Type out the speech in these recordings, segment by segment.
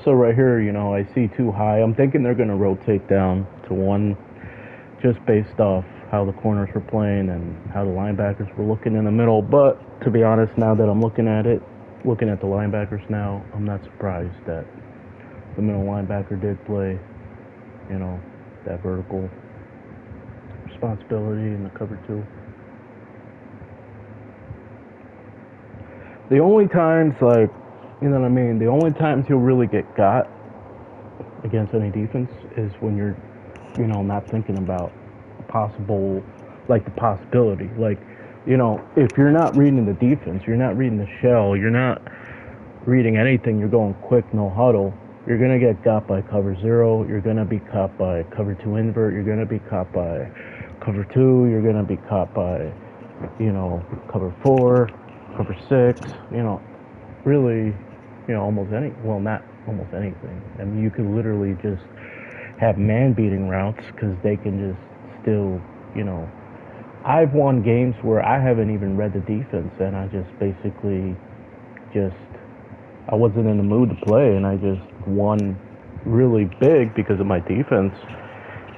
So right here, I see two high. I'm thinking they're going to rotate down to one just based off how the corners were playing and how the linebackers were looking in the middle. But to be honest, now that I'm looking at it, looking at the linebackers now, I'm not surprised that the middle linebacker did play, you know, that vertical responsibility in the cover two. The only times, like, you know what I mean, the only times you'll really get got against any defense is when you're, not thinking about possible, like the possibility. Like, if you're not reading the defense, you're not reading the shell, you're not reading anything, you're going quick, no huddle, you're going to get got by cover zero, you're going to be caught by cover two invert, you're going to be caught by cover two, you're going to be caught by, cover four, cover six, really, almost not almost anything. I mean, you could literally just have man beating routes because they can just still, I've won games where I haven't even read the defense and I just basically just, I wasn't in the mood to play and I just won really big because of my defense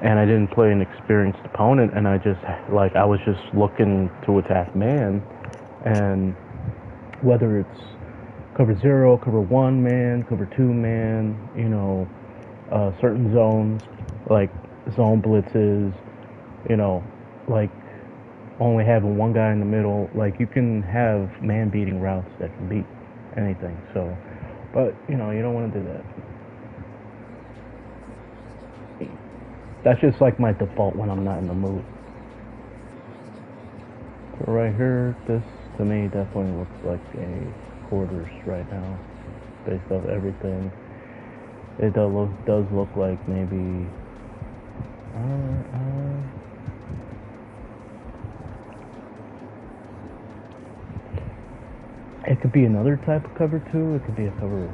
and I didn't play an experienced opponent and I was just looking to attack man and whether it's cover zero, cover one man, cover two man, certain zones, like zone blitzes, like only having one guy in the middle, like you can have man beating routes that can beat anything. So, but you don't want to do that. That's just like my default when I'm not in the mood. So right here, this to me definitely looks like a quarters right now, based off everything. It does look like maybe. It could be another type of cover two. It could be a cover. It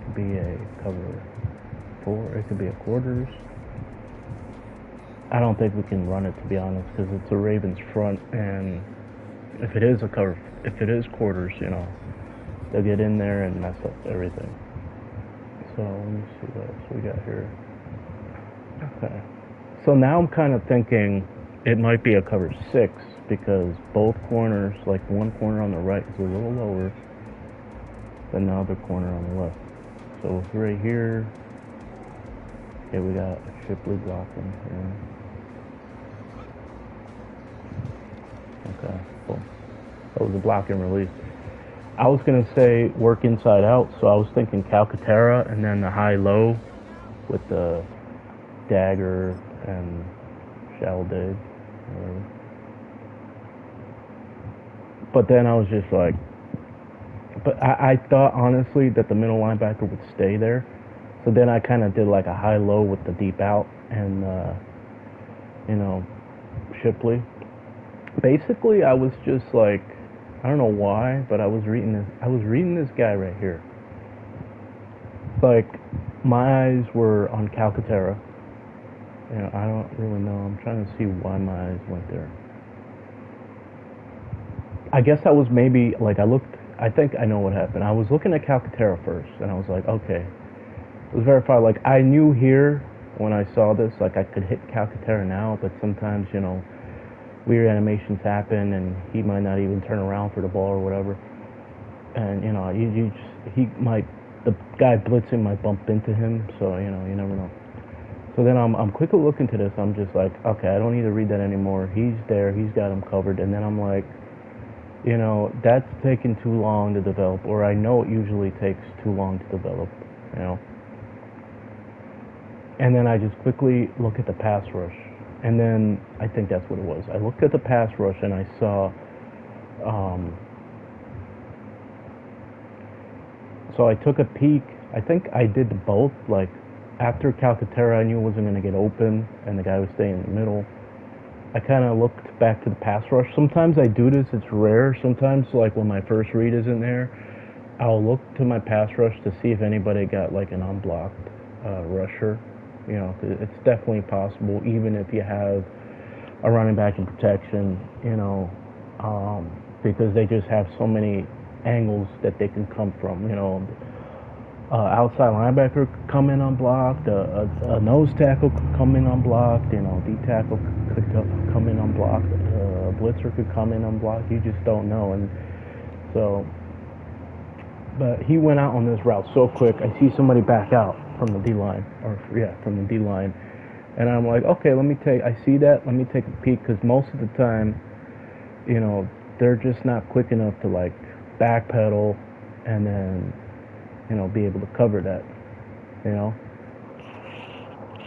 could be a cover four. It could be a quarters. I don't think we can run it, to be honest, because it's a Ravens front, and if it is quarters, they'll get in there and mess up everything. So let me see what else we got here. Okay. So now I'm kind of thinking it might be a cover six because both corners, like one corner on the right is a little lower than the other corner on the left. So right here, okay, we got Shipley blocking here. Okay, cool. That was a block and release. I was going to say work inside out, so I was thinking Calcaterra and then the high-low with the dagger and shallow dig. But then I was just like, but I thought honestly that the middle linebacker would stay there. So then I kind of did like a high-low with the deep out and, Shipley. Basically, I was just like, I don't know why, but I was reading this guy right here. Like, my eyes were on Calcaterra. I don't really know. I'm trying to see why my eyes went there. I guess I was maybe, like, I think I know what happened. I was looking at Calcaterra first, and I was like, okay. It was verified. Like, I knew here when I saw this, like, I could hit Calcaterra now, but sometimes, weird animations happen, and he might not even turn around for the ball or whatever. And the guy blitzing might bump into him, so you never know. So then I'm quickly looking to this. I'm just like, okay, I don't need to read that anymore. He's there. He's got him covered. And then I'm like, that's taking too long to develop, or I know it usually takes too long to develop, And then I just quickly look at the pass rush. And then I think that's what it was. I looked at the pass rush and I saw, so I took a peek. I think I did both. Like after Calcaterra, I knew it wasn't going to get open and the guy was staying in the middle. I kind of looked back to the pass rush. Sometimes I do this. It's rare. Sometimes, like when my first read isn't there, I'll look to my pass rush to see if anybody got like an unblocked rusher. It's definitely possible, even if you have a running back in protection, because they just have so many angles that they can come from, Outside linebacker could come in unblocked. A nose tackle could come in unblocked. D tackle could come in unblocked. Blitzer could come in unblocked. You just don't know. And so, but he went out on this route so quick. I see somebody back out from the D line, from the D line, and I'm like, okay, I see that. Let me take a peek, because most of the time, they're just not quick enough to like backpedal and then be able to cover that,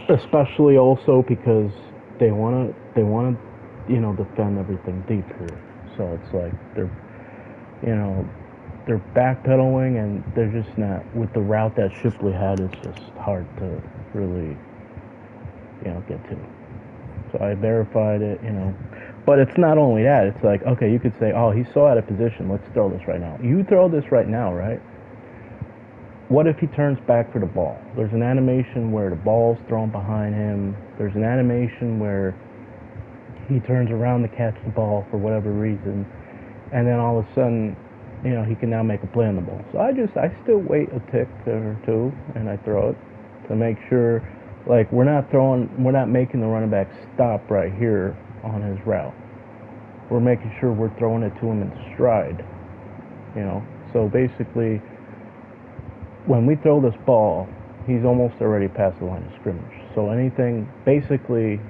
especially also because they want to defend everything deep here. So it's like they're backpedaling, and they're just not, with the route that Shipley had. It's just hard to really get to. So I verified it, but it's not only that. It's like, okay, you could say, oh, he's so out of position, let's throw this right now. You throw this right now, right? What if he turns back for the ball? There's an animation where the ball's thrown behind him. There's an animation where he turns around to catch the ball for whatever reason, and then all of a sudden, he can now make a play on the ball. So I still wait a tick or two, and I throw it to make sure, like, we're not making the running back stop right here on his route. We're making sure we're throwing it to him in stride, So basically, when we throw this ball, he's almost already past the line of scrimmage. So basically,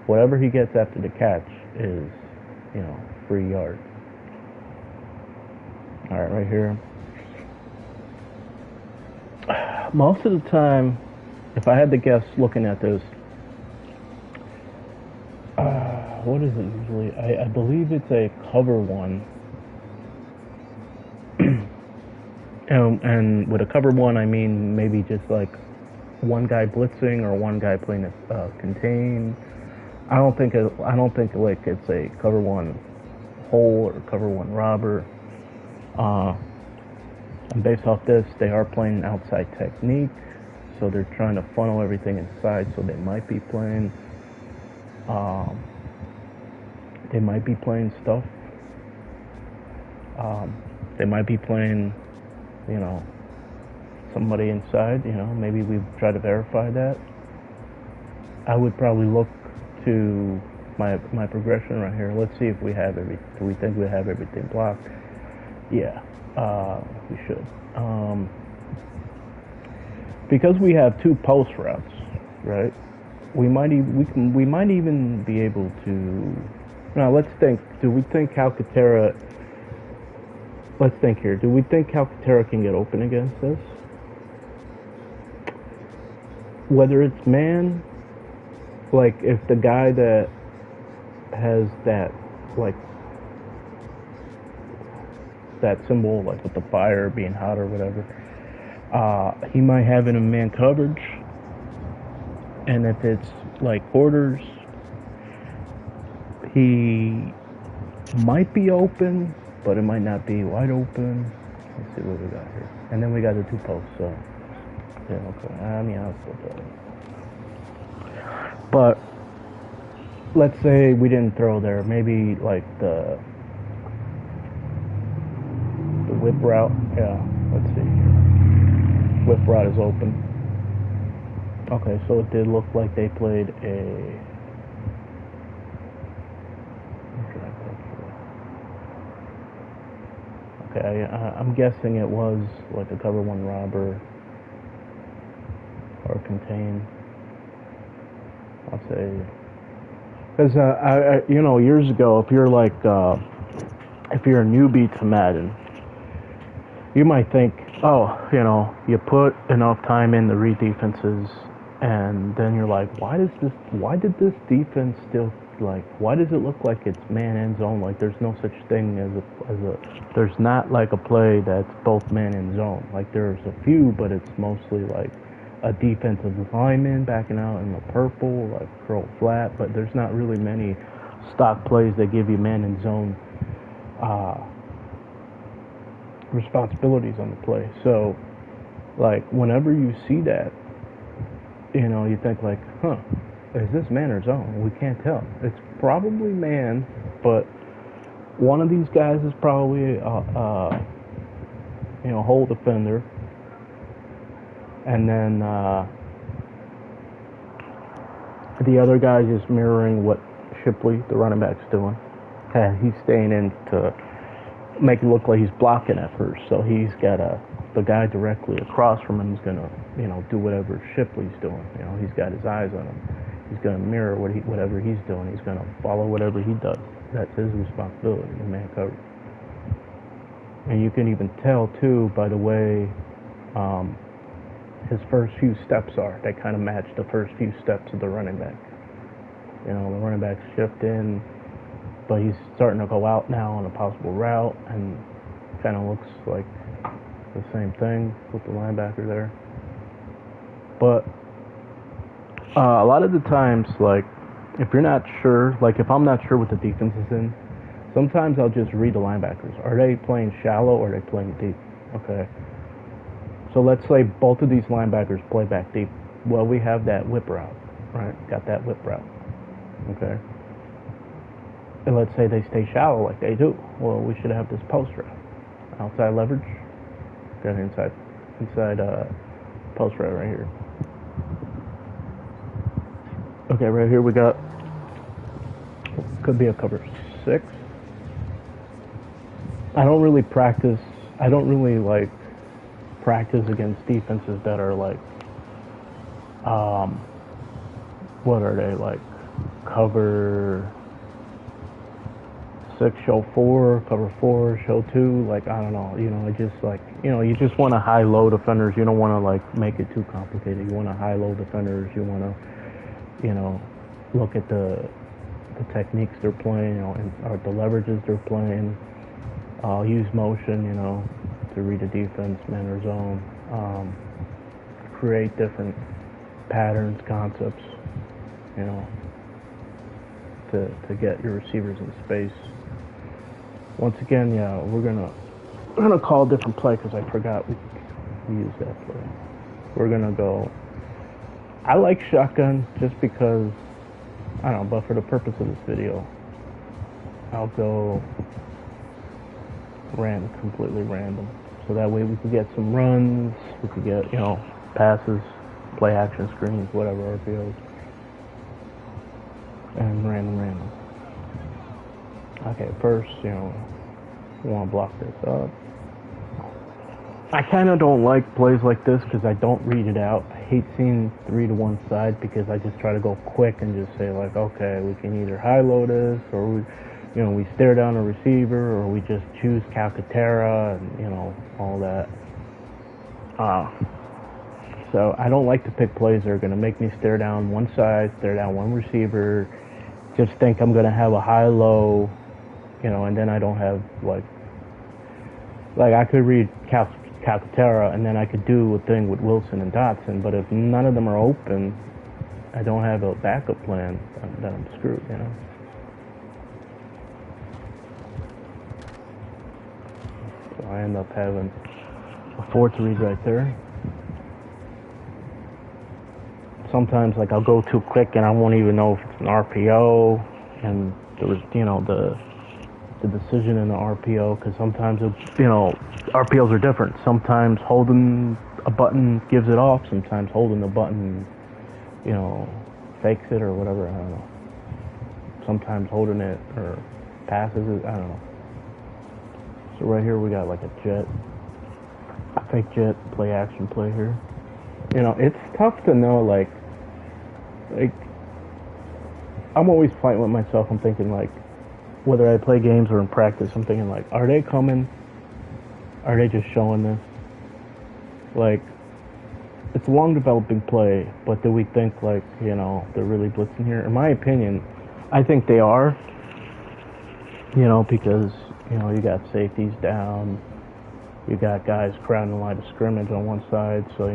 whatever he gets after the catch is, free yards. All right, right here. Most of the time, if I had to guess looking at this, what is it usually? I believe it's a cover one. And with a cover one, I mean maybe just like one guy blitzing or one guy playing a contain. I don't think like it's a cover one hole or cover one robber. And based off this, they are playing an outside technique, so they're trying to funnel everything inside. So they might be playing stuff. They might be playing, somebody inside. Maybe we try to verify that. I would probably look to my progression right here. Let's see if we have do we think we have everything blocked? Yeah, we should. Because we have two post routes, right? We might even be able to. Now let's think. Do we think Calcaterra? Let's think here. Do we think Calcaterra can get open against this? Whether it's man, like if the guy that has that, like that symbol, like with the fire being hot or whatever, he might have it in man coverage. And if it's like quarters, he might be open, but it might not be wide open. Let's see what we got here. And then we got the two posts, so yeah, okay. I mean, I'll still throw it. But let's say we didn't throw there. Maybe like the whip route. Yeah, let's see here. Whip route is open. Okay, so it did look like they played a. Okay, I'm guessing it was like a cover one robber or contain. I'll say, because years ago, if you're like if you're a newbie to Madden, you might think, oh, you put enough time in to read defenses, and then you're like, why did this defense still, like, why does it look like it's man and zone? Like, there's no such thing as a there's not like a play that's both man and zone. Like, there's a few, but it's mostly like a defensive lineman backing out in the purple, like curl flat, but there's not really many stock plays that give you man and zone responsibilities on the play. So, like, whenever you see that, you think like, is this man or zone? We can't tell. It's probably man, but one of these guys is probably hole defender, and then the other guy is mirroring what Shipley, the running back's doing. And he's staying in to make it look like he's blocking at first. So he's got the guy directly across from him is gonna, do whatever Shipley's doing. He's got his eyes on him. He's gonna mirror whatever he's doing. He's gonna follow whatever he does. That's his responsibility, the man coverage. And you can even tell too by the way his first few steps are. They kind of match the first few steps of the running back. The running back's shifting, but he's starting to go out now on a possible route, and kind of looks like the same thing with the linebacker there. But a lot of the times, like, if you're not sure, like if I'm not sure what the defense is in, sometimes I'll just read the linebackers. Are they playing shallow or are they playing deep? Okay. So let's say both of these linebackers play back deep. Well, we have that whip route, right? Got that whip route. Okay. And let's say they stay shallow like they do. Well, we should have this post route. Outside leverage. Got inside post route right here. Okay, right here we got, could be a cover 6. I don't really practice against defenses that are like, what are they, like cover 6, show 4, cover 4, show 2, like, I don't know, I just like, you just want to high-low defenders. You don't want to like make it too complicated. You want to high-low defenders. You want to, look at the techniques they're playing, or the leverages they're playing. Use motion, to read a defense, man or zone. Create different patterns, concepts, to get your receivers in space. Once again, we're gonna call a different play because I forgot we used that play. We're gonna go. I like shotgun just because, I don't know, but for the purpose of this video, I'll go completely random. So that way we could get some runs, we could get, passes, play action screens, whatever, RPOs. And random. Okay, first, we want to block this up. I kind of don't like plays like this because I don't read it out. I hate seeing 3 to 1 side because I just try to go quick and just say like, okay, we can either high-low this, or we stare down a receiver, or we just choose Calcaterra and, all that. So I don't like to pick plays that are going to make me stare down one side, stare down one receiver, just think I'm going to have a high-low, and then I don't have, like I could read Calcaterra, and then I could do a thing with Wilson and Dotson, but if none of them are open, I don't have a backup plan, then I'm screwed, So I end up having a 4 to read right there. Sometimes, like, I'll go too quick and I won't even know if it's an RPO, and there was, the decision in the RPO, because sometimes, RPOs are different. Sometimes holding a button gives it off. Sometimes holding the button, fakes it or whatever. I don't know. Sometimes holding it or passes it. I don't know. So right here we got like a jet, fake jet, play action play here. It's tough to know, like I'm always fighting with myself. I'm thinking, like, whether I play games or in practice, I'm thinking, like, are they coming? Are they just showing this? Like, it's a long developing play, but do we think, like, they're really blitzing here? In my opinion, I think they are, because, you got safeties down, you got guys crowding the line of scrimmage on one side, so,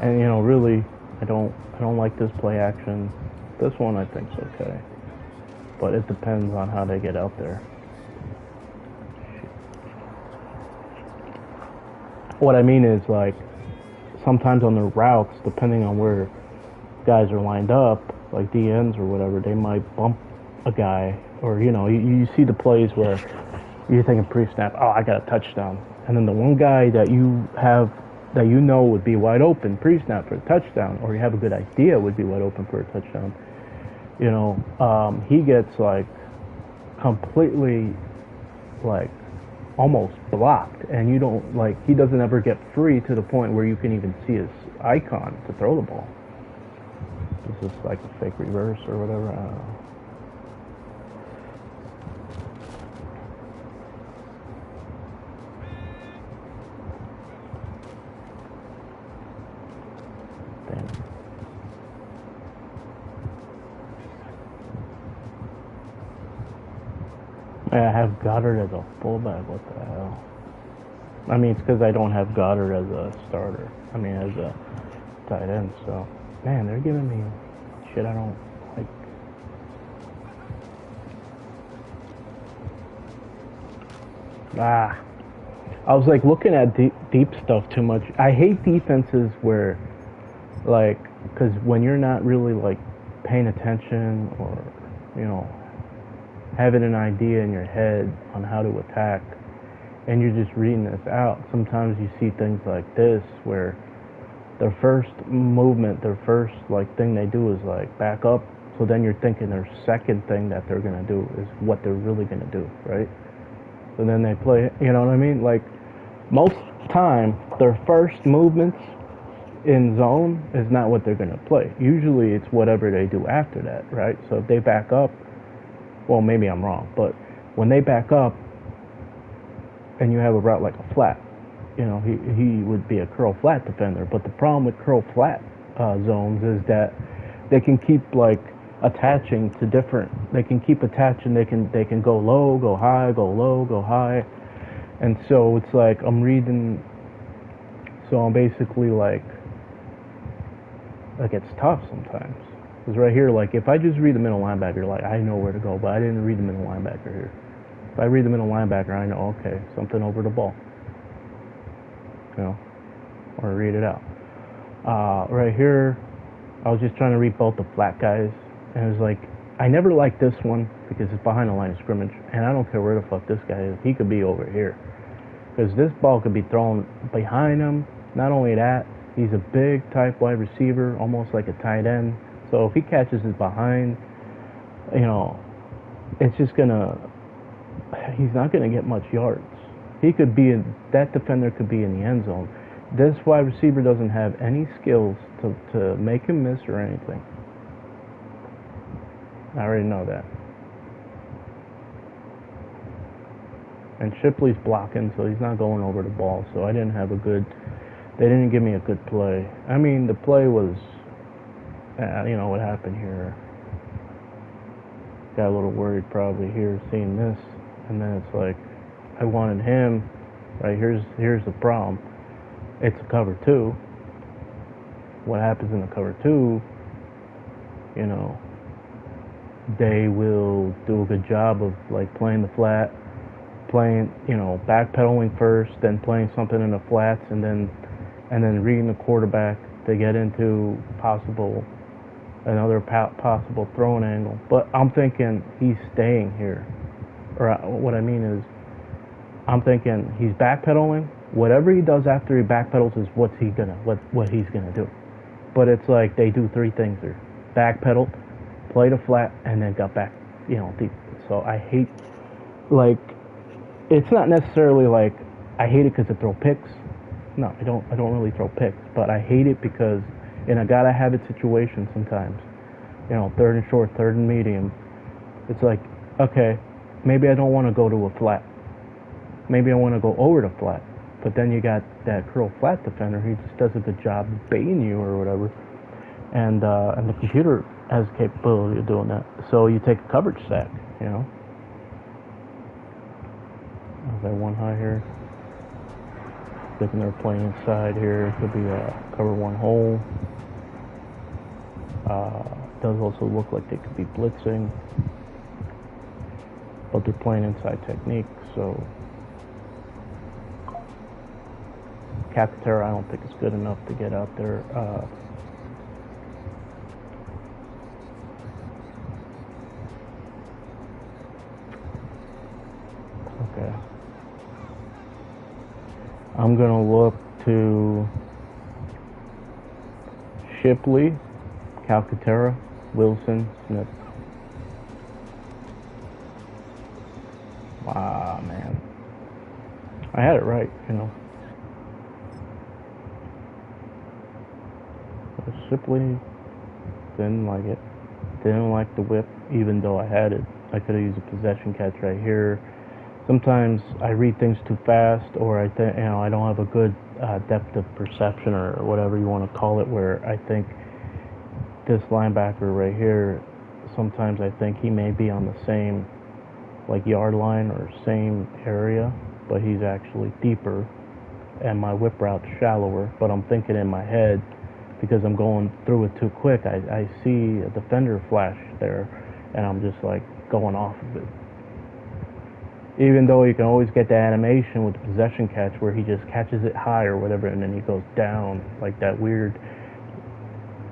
and, really, I don't like this play action. This one I think's okay, but it depends on how they get out there. What I mean is, like, sometimes on the routes, depending on where guys are lined up, like DNs or whatever, they might bump a guy, or you see the plays where you're thinking pre-snap, oh, I got a touchdown, and then the one guy that you have that you know would be wide open pre-snap for a touchdown, or you have a good idea would be wide open for a touchdown, he gets like completely like almost blocked, and you don't like he doesn't ever get free to the point where you can even see his icon to throw the ball. This is like a fake reverse or whatever. I don't know. I have Goddard as a fullback. What the hell? I mean, it's because I don't have Goddard as a starter. I mean, as a tight end. So, man, they're giving me shit I don't like. I was like looking at deep stuff too much. I hate defenses where, like, because when you're not really like paying attention or, having an idea in your head on how to attack, and you're just reading this out, sometimes you see things like this where their first movement, their first like thing they do is like back up. So then you're thinking their second thing that they're gonna do is what they're really gonna do, right? So then they play, you know what I mean? Like most time, their first movements in zone is not what they're gonna play. Usually it's whatever they do after that, right? So if they back up, well, maybe I'm wrong, but when they back up and you have a route like a flat, he would be a curl flat defender. But the problem with curl flat zones is that they can keep like attaching to different. They can keep attaching. They can go low, go high, go low, go high, and so it's like I'm reading. So I'm basically like it's tough sometimes. Because right here, like if I just read the middle linebacker, like I know where to go, but I didn't read the middle linebacker here. If I read the middle linebacker, I know, okay, something over the ball. Or read it out. Right here, I was just trying to read both the flat guys, and it was like, I never liked this one because it's behind the line of scrimmage, and I don't care where the fuck this guy is. He could be over here. Because this ball could be thrown behind him. Not only that, he's a big type wide receiver, almost like a tight end. So if he catches it behind, it's just he's not gonna get much yards. He could be that defender could be in the end zone. This wide receiver doesn't have any skills to make him miss or anything. I already know that. And Shipley's blocking, so he's not going over the ball. So they didn't give me a good play. I mean, the play was, what happened here. Got a little worried probably here seeing this, and then it's like, I wanted him, right? Here's the problem. It's a cover two. What happens in the cover two, they will do a good job of like playing the flat, backpedaling first, then playing something in the flats, and then reading the quarterback to get into another possible throwing angle. But I'm thinking he's staying here. Or what I mean is, I'm thinking he's backpedaling. Whatever he does after he backpedals is what he's gonna do. But it's like they do three things there: backpedaled, played a flat, and then got back, deep. So I hate, like, it's not necessarily like I hate it because I throw picks. No, I don't really throw picks, but I hate it because in a gotta have it situation sometimes, third and short, third and medium, it's like, okay, maybe I don't want to go to a flat. Maybe I want to go over the flat. But then you got that curl flat defender. He just does a good job baiting you or whatever. And the computer has the capability of doing that. So you take a coverage sack, There's that one high here. Thinking they're playing inside here. It could be a cover one hole. Does also look like they could be blitzing. But they're playing inside technique, so Calcaterra, I don't think it's good enough to get out there. Okay. I'm gonna look to Shipley, Calcaterra, Wilson, Smith. Wow, man. I had it right, you know. Shipley, didn't like it. Didn't like the whip, even though I had it. I could have used a possession catch right here. Sometimes I read things too fast, or I think I don't have a good depth of perception, or whatever you want to call it, where I think this linebacker right here, sometimes I think he may be on the same like yard line or same area, but he's actually deeper, and my whip route's shallower. But I'm thinking in my head, because I'm going through it too quick, I see a defender flash there, and I'm just like going off of it. Even though you can always get the animation with the possession catch where he just catches it high or whatever, and then he goes down, like that weird,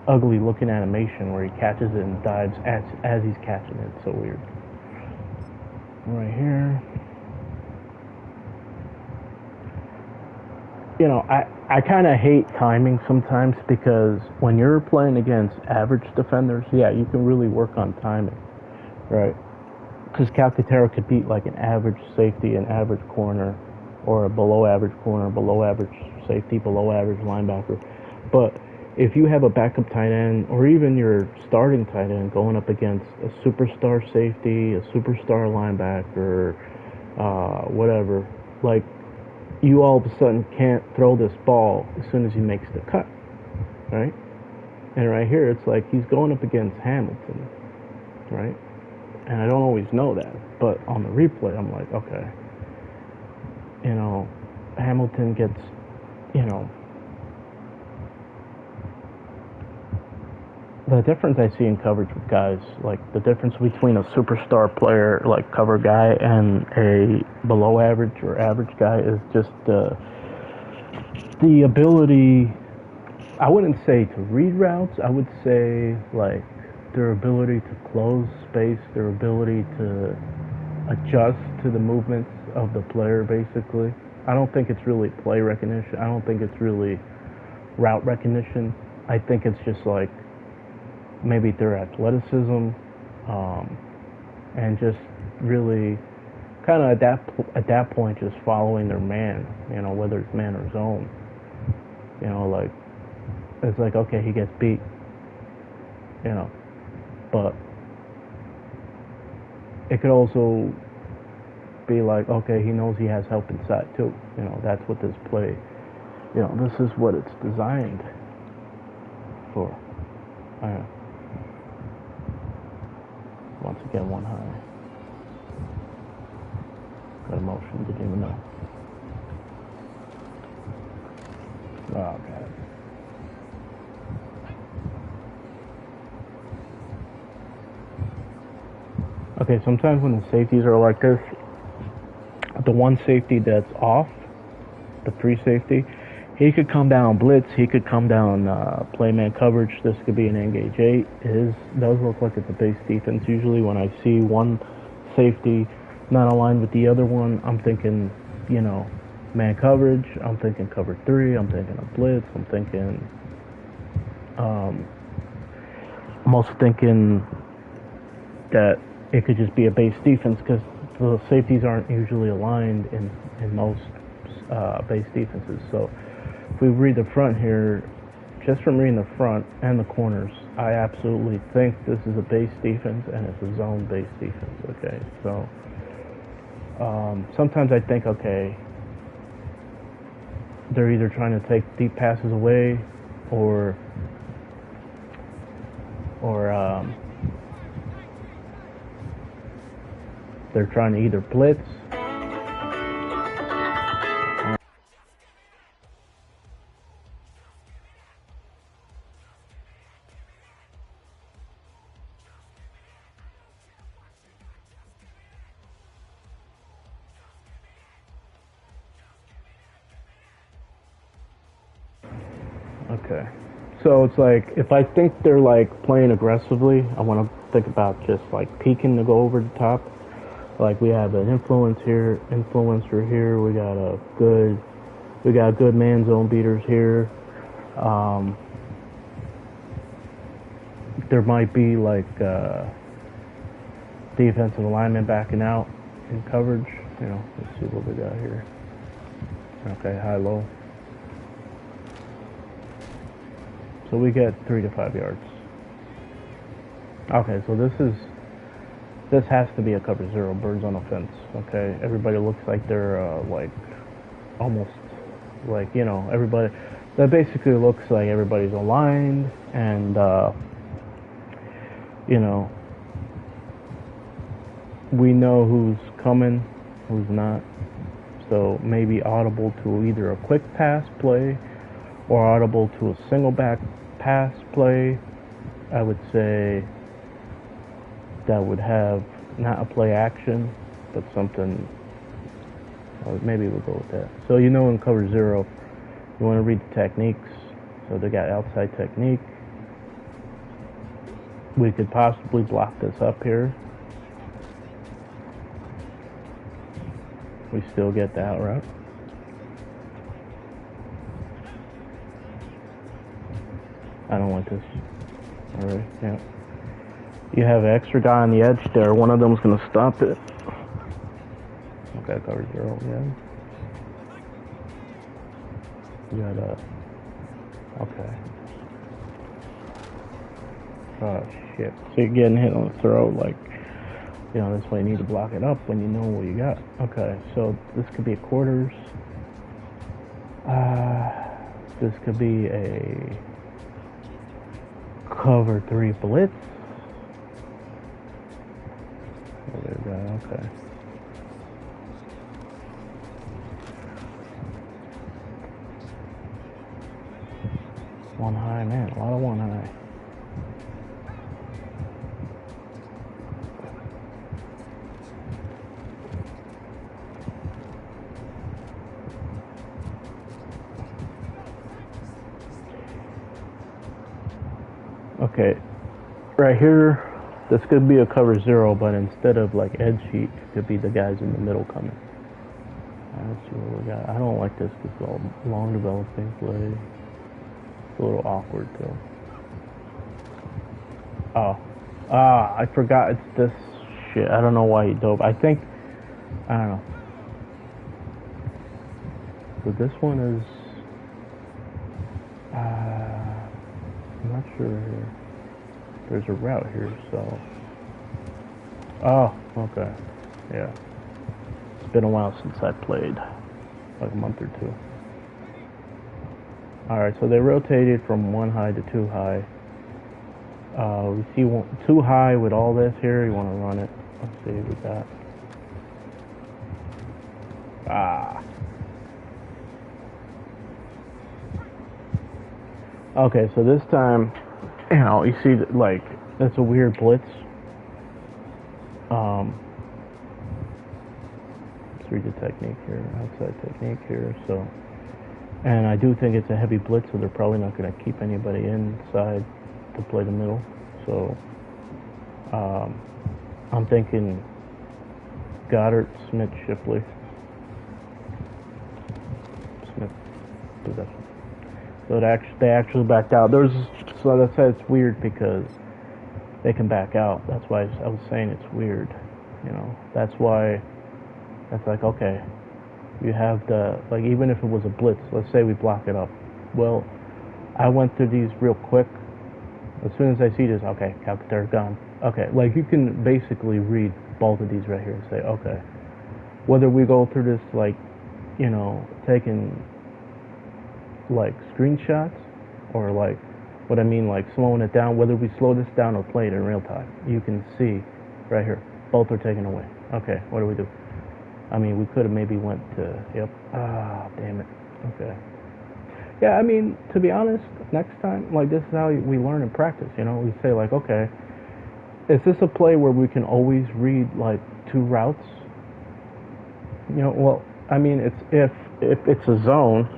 ugly looking animation where he catches it and dives as he's catching it. It's so weird. Right here. You know, I kind of hate timing sometimes, because when you're playing against average defenders, yeah, you can really work on timing, right? Because Calcaterra could beat like an average safety, an average corner, or a below average corner, below average safety, below average linebacker. But if you have a backup tight end, or even your starting tight end going up against a superstar safety, a superstar linebacker, whatever, like, you all of a sudden can't throw this ball as soon as he makes the cut, right? And right here, it's like he's going up against Hamilton, right? And I don't always know that, but on the replay, I'm like, okay, you know, Hamilton gets, you know, the difference I see in coverage with guys, like the difference between a superstar player, like cover guy, and a below average or average guy is just the ability, I wouldn't say to read routes, I would say like their ability to close space, their ability to adjust to the movements of the player, basically. I don't think it's really play recognition. I don't think it's really route recognition. I think it's just like maybe their athleticism, and just really kind of at that point just following their man, you know, whether it's man or zone. You know, like, it's like, okay, he gets beat, you know, but it could also be like, okay, he knows he has help inside too. You know, that's what this play, you know, this is what it's designed for. Once again, one high. Got a motion, didn't even know. Oh, God. Okay, sometimes when the safeties are like this, the one safety that's off, the free safety, he could come down blitz, he could come down play man coverage, this could be an engage 8. It does look like it's a base defense. Usually when I see one safety not aligned with the other one, I'm thinking, you know, man coverage, I'm thinking cover 3, I'm thinking a blitz, I'm thinking, I'm also thinking that it could just be a base defense, because the safeties aren't usually aligned in most base defenses. So if we read the front here, just from reading the front and the corners, I absolutely think this is a base defense, and it's a zone-based defense, okay? So sometimes I think, okay, they're either trying to take deep passes away, or they're trying to either blitz. Okay. So it's like, if I think they're like playing aggressively, I want to think about just like peeking to go over the top. Like, we have an influencer here, we got We got good man zone beaters here. There might be like defensive alignment backing out in coverage. You know, let's see what we got here. Okay, high-low. So we get 3 to 5 yards. Okay, so this has to be a cover 0, birds on a fence. Okay, everybody looks like they're like almost like, you know, everybody. That basically looks like everybody's aligned, and you know, we know who's coming, who's not. So maybe audible to either a quick pass play or audible to a single back pass play. I would say that would have not a play action, but something. Maybe we'll go with that. So you know, in cover 0, you want to read the techniques. So they got outside technique. We could possibly block this up here. We still get the out route. I don't want this. Alright, yeah. You have an extra guy on the edge there. One of them's going to stop it. Okay, cover 0 again. You got okay. Oh, shit. So you're getting hit on the throw, like, you know, that's why you need to block it up when you know what you got. Okay, so this could be a quarters. This could be a cover 3 blitz. Oh, there we go, okay. One high, man, a lot of one high. Okay, right here, this could be a cover 0, but instead of like edge sheet, it could be the guys in the middle coming. Let's see what we got. I don't like this because it's all long developing play. It's a little awkward too. I forgot it's this shit. I don't know why he dove. I don't know. So this one is, I'm not sure here. There's a route here, so. Oh, okay. Yeah. It's been a while since I played, like a month or 2. Alright, so they rotated from 1 high to 2 high. We see 2 high with all this here. You want to run it. Let's see what we got. Okay, so this time, you know, you see that, like, that's a weird blitz. Let's read the technique here, outside technique here. So, and I do think it's a heavy blitz, so they're probably not going to keep anybody inside to play the middle. So, I'm thinking Goddard, Smith, Shipley. Smith, possession. So they actually backed out. So that's why it's weird, because they can back out. That's why I was saying it's weird. You know, that's why. That's like, okay, you have the, like, even if it was a blitz, let's say we block it up. Well, I went through these real quick. As soon as I see this, okay, calculator's gone. Okay, like, you can basically read both of these right here and say, okay, whether we go through this, like, you know, taking, like, screenshots, or, like, what I mean, like, slowing it down, whether we slow this down or play it in real time, you can see right here, both are taken away. Okay, what do we do? I mean, we could have maybe went to, yep, damn it, okay. Yeah, I mean, to be honest, next time, like, this is how we learn and practice, you know? We say, like, okay, is this a play where we can always read, like, 2 routes? You know, well, I mean, if it's a zone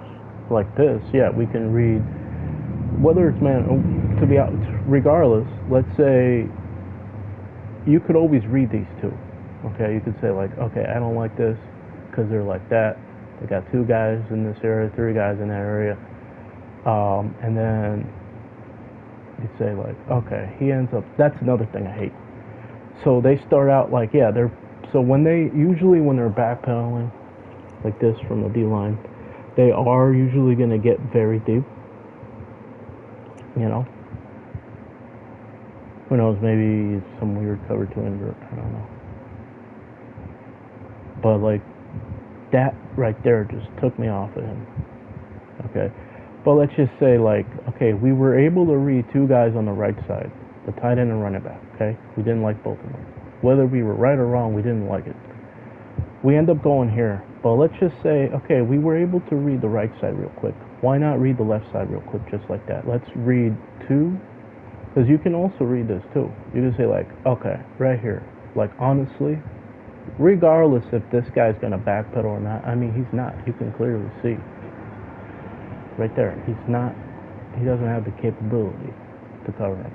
like this, yeah, we can read, whether it's man, to be out, regardless, let's say you could always read these 2. Okay, you could say, like, okay, I don't like this because they're like that. They got 2 guys in this area, 3 guys in that area. And then you say like, okay, he ends up. That's another thing I hate. So they start out like, yeah, they're. So when they're backpedaling like this from the D line, they are usually going to get very deep. You know, who knows? Maybe some weird cover to invert. I don't know. But like that right there just took me off of him. Okay. But let's just say like, okay, we were able to read 2 guys on the right side, the tight end and running back. Okay, we didn't like both of them. Whether we were right or wrong, we didn't like it. We end up going here. But let's just say, okay, we were able to read the right side real quick. Why not read the left side real quick, just like that? Let's read 2, because you can also read this too. You can say like, okay, right here. Like honestly, regardless if this guy's gonna backpedal or not, I mean he's not. You can clearly see. Right there, he's not. He doesn't have the capability to cover him.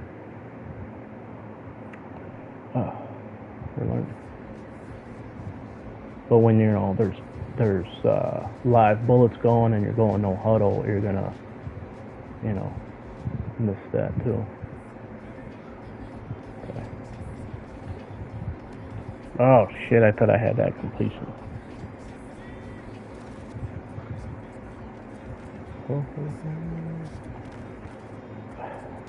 We're learning. But when there's live bullets going and you're going no huddle, you're gonna, miss that too. Okay. Oh shit! I thought I had that completion.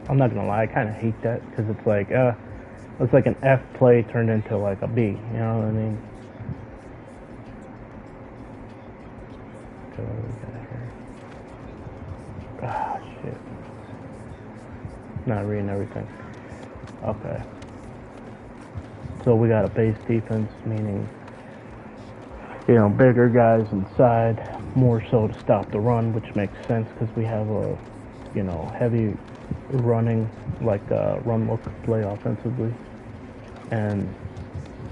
I'm not gonna lie, I kind of hate that because it's like an F play turned into like a B. You know what I mean? Okay, what do we got here? Ah, shit. Not reading everything. Okay. So we got a base defense, meaning bigger guys inside, more so to stop the run, which makes sense because we have a heavy running, like run look play offensively. And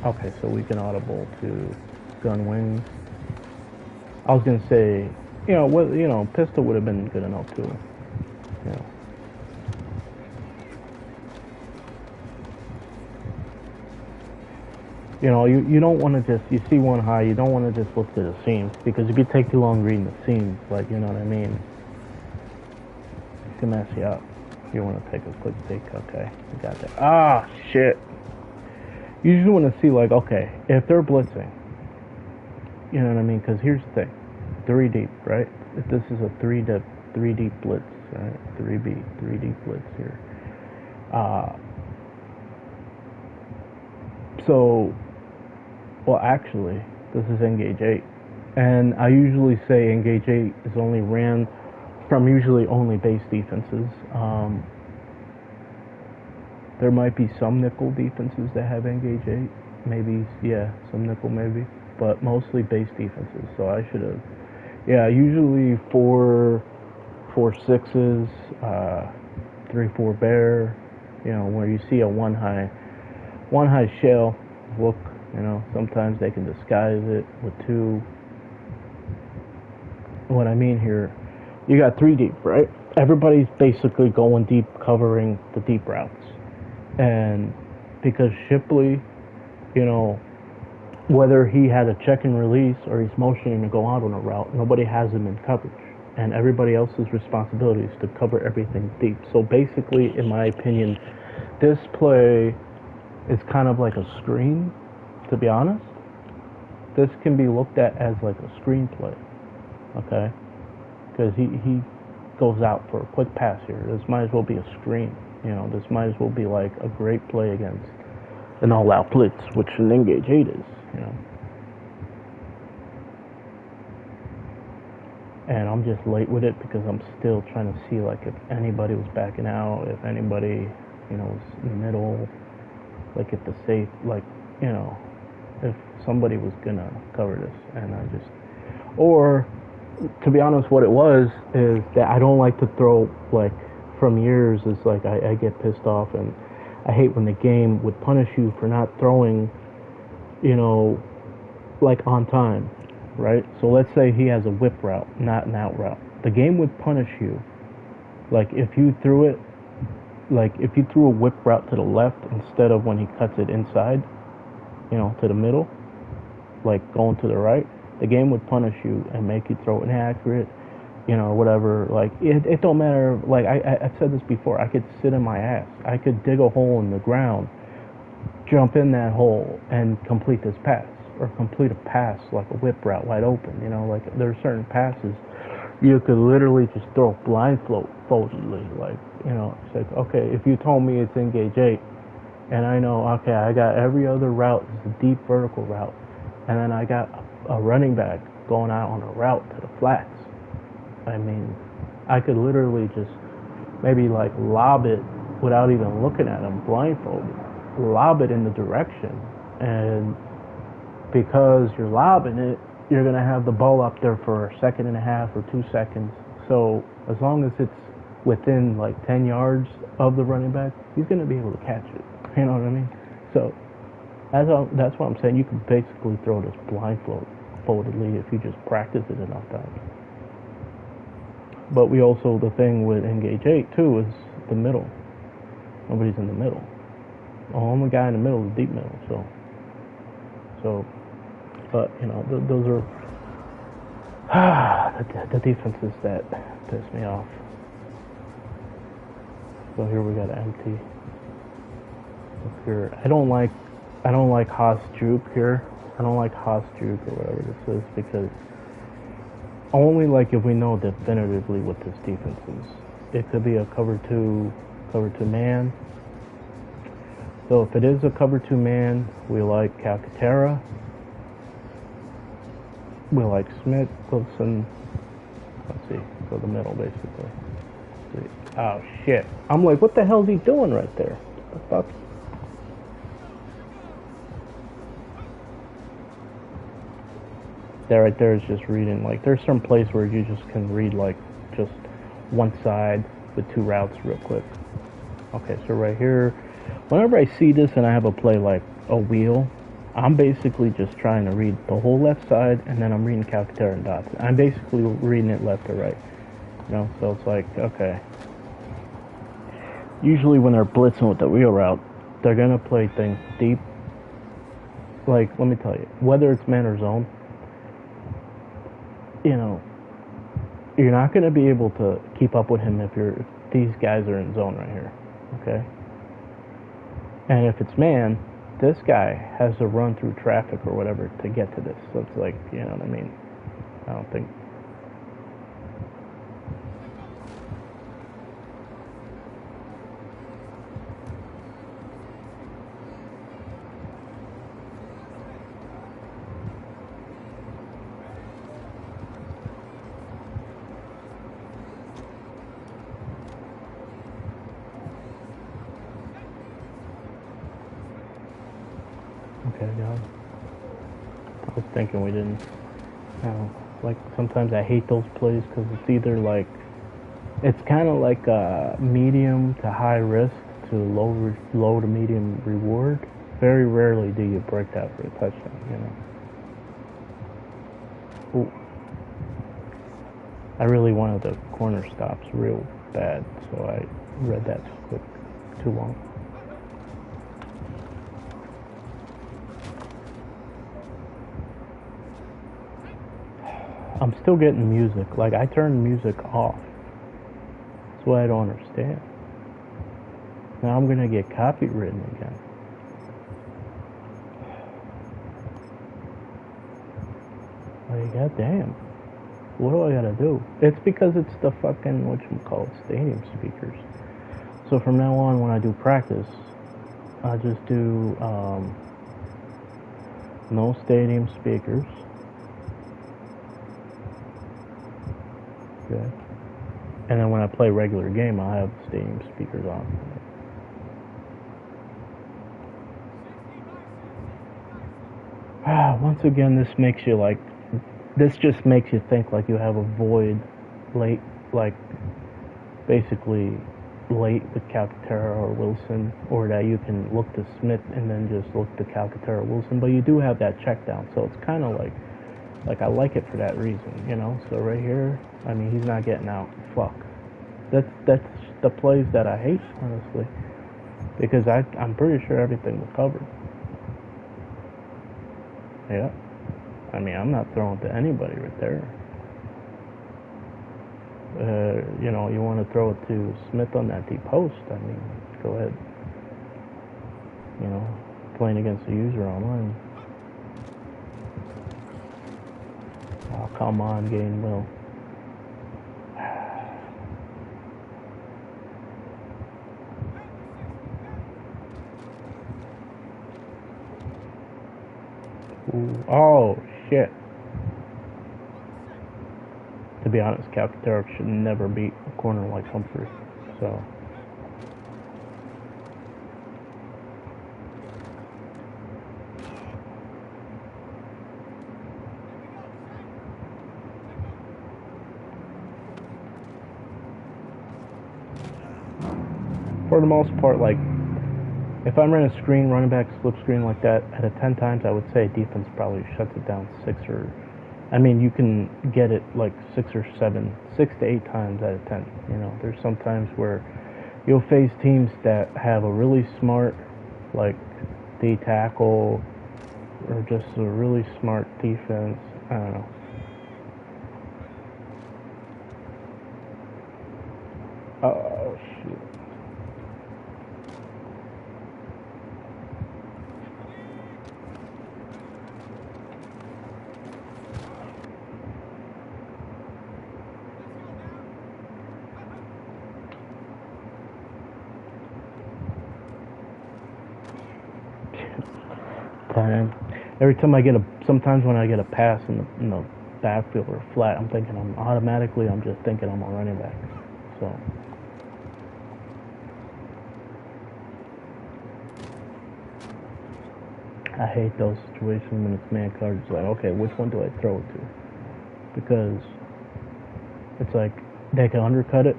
okay, so we can audible to gun wings. I was gonna say, pistol would have been good enough too. You don't want to just, you see one high, you don't want to just look to the seams, because if you take too long reading the seams, like, you know what I mean, it can mess you up. You want to take a quick peek. Okay, you got that. Ah, shit. You usually want to see, like, okay, if they're blitzing, you know what I mean, because here's the thing, 3 deep, right? If this is a 3 deep blitz, right? 3 deep blitz here. Well, actually, this is engage 8. And I usually say engage 8 is only ran from usually only base defenses. There might be some nickel defenses that have engage 8. Maybe, yeah, some nickel maybe. But mostly base defenses. So I should have, usually 4-6s, 3-4 bear, where you see a one high shell look. Sometimes they can disguise it with 2. What I mean here, you got 3 deep, right? Everybody's basically going deep, covering the deep routes. And because Shipley, whether he had a check and release or he's motioning to go out on a route, nobody has him in coverage. And everybody else's responsibility is to cover everything deep. So basically, in my opinion, this play is kind of like a screen. To be honest, this can be looked at as like a screenplay, okay? Because he goes out for a quick pass here. This might as well be a screen. This might as well be like a great play against an all-out blitz, which an engage 8 is. And I'm just late with it because I'm still trying to see like if anybody was backing out, if anybody was in the middle, like if the safe, like if somebody was gonna cover this. And I just, or to be honest, what it was is that I don't like to throw, like, from years, is like I get pissed off and I hate when the game would punish you for not throwing, like on time, right? So let's say he has a whip route, not an out route. The game would punish you, like if you threw it, like if you threw a whip route to the left instead of when he cuts it inside, to the middle, like going to the right, the game would punish you and make you throw inaccurate, whatever. Like it don't matter. Like I've said this before. I could sit in my ass. I could dig a hole in the ground, jump in that hole, and complete this pass, or complete a pass like a whip route wide open. Like there are certain passes you could literally just throw blindfoldedly. Like it's like, okay, if you told me it's engage 8, and I know, okay, I got every other route is a deep vertical route, and then I got a running back going out on a route to the flats. I mean, I could literally just maybe like lob it without even looking at him, blindfolded, lob it in the direction, and because you're lobbing it, you're going to have the ball up there for a second and a half or 2 seconds. So as long as it's within like 10 yards of the running back, he's going to be able to catch it. You know what I mean? So that's what I'm saying. You can basically throw this blindfoldedly if you just practice it enough times. But we also, the thing with engage 8 too is the middle. Nobody's in the middle. The only guy in the middle is deep middle. So. But those are the defenses that piss me off. So here we got empty. Up here, I don't like Haas juke here. I don't like Haas juke or whatever this is, because only like if we know definitively what this defense is. It could be a cover two man. So if it is a cover 2 man, we like Calcaterra. We like Smith, Wilson. Let's see, so the middle basically. Oh shit! I'm like, what the hell is he doing right there? What the fuck? That right there is just reading. Like, there's some place where you just can read like just one side with 2 routes real quick. Okay, so right here, whenever I see this and I have a play like a wheel, I'm basically just trying to read the whole left side, and then I'm reading Calcaterra and dots. I'm basically reading it left to right. So it's like, okay. Usually when they're blitzing with the wheel route, they're going to play things deep. Like, let me tell you, whether it's man or zone, you're not going to be able to keep up with him if these guys are in zone right here. Okay? And if it's man, this guy has to run through traffic or whatever to get to this. So it's like, you know what I mean? I don't think. Okay, God. I was thinking we didn't. Like sometimes I hate those plays because it's either like, it's kind of like a medium to high risk to low to medium reward. Very rarely do you break that for a touchdown, Ooh. I really wanted the corner stops real bad, so I read that too long. I'm still getting music. Like, I turned music off. That's what I don't understand. Now I'm gonna get copywritten again. Like, goddamn. What do I gotta do? It's because it's the fucking, whatchamacallit, stadium speakers. So from now on, when I do practice, I just do no stadium speakers. Okay. And then when I play regular game, I have stadium speakers on. Once again, this just makes you think like you have a void late, like basically late with Calcaterra or Wilson, or that you can look to Smith and then just look to Calcaterra or Wilson, but you do have that check down, so it's kind of like I like it for that reason, So right here, I mean, he's not getting out. Fuck. That's the plays that I hate, honestly, because I'm pretty sure everything was covered. Yeah. I mean, I'm not throwing to anybody right there. You know, you want to throw it to Smith on that deep post, I mean, go ahead. You know, playing against the user online. Oh, come on, Gainwell. Ooh. Oh, shit. To be honest, Calcaterra should never beat a corner like Humphrey. So. For the most part, like, if I'm running a screen, running back slip screen like that, out of 10 times, I would say defense probably shuts it down 6 or, I mean, you can get it like 6 or 7, 6 to 8 times out of 10. You know, there's some times where you'll face teams that have a really smart, like, D tackle, or just a really smart defense. I don't know. Oh, shoot. Every time I get sometimes when I get a pass in the backfield or flat, I'm just thinking I'm a running back. So. I hate those situations when it's man coverage. It's like, okay, which one do I throw it to? Because it's like they can undercut it